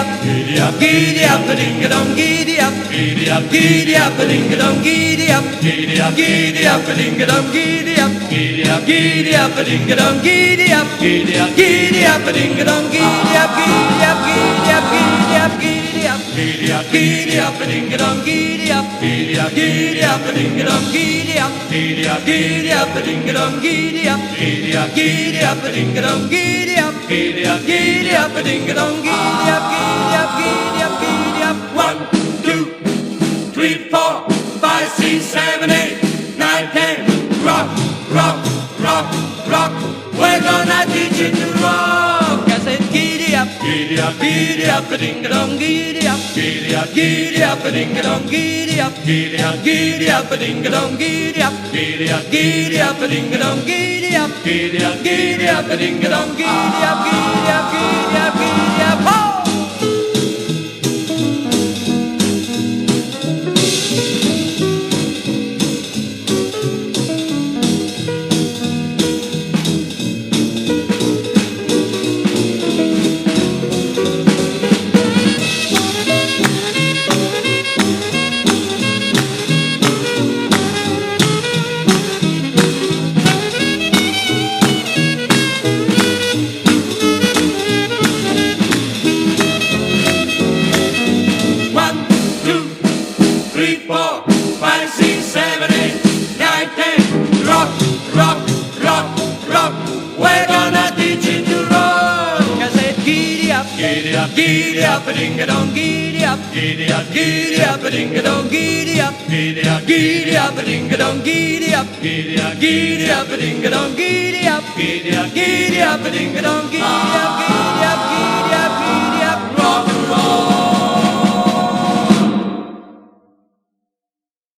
up, giddy up, giddy up, a ding a dong, giddy up, giddy up, giddy up, a ding a dong, giddy up, giddy up, giddy up, a ding a dong, giddy up, giddy up, giddy up, a ding a dong, giddy up, giddy up, giddy up, a ding a dong, giddy up, giddy up, giddy up, giddy up, giddy up, giddy up, giddy up, a ding a dong, giddy up, giddy up, giddy up, a ding a dong, giddy up, giddy up, giddy up, a ding a dong, giddy up, giddy up, giddy up, a ding a dong, giddy up, giddy up, giddy up, a ding a dong, giddy up, giddy up, giddy up, giddy up. 1, 2, 3, 4, 5, 6, 7, 8, 9, 10. Rock, rock, rock, rock. We're gonna teach you to rock. I said giddy up, giddy up, giddy up, a ding a dong, giddy up, giddy up, giddy up, a ding a dong, giddy up, giddy up, giddy up, a ding a dong, giddy up, giddy up, giddy up, a ding a dong, giddy up, giddy up, giddy up, a ding a dong, giddy up, giddy up, giddy up, giddy up, ho! Giddy up, a ding a dong, giddy up, giddy up, giddy up, a ding a dong, giddy up, giddy up, giddy up, a ding a dong, giddy up, giddy up, giddy up, a ding a dong, giddy up, giddy up, giddy up, a ding a dong, giddy up.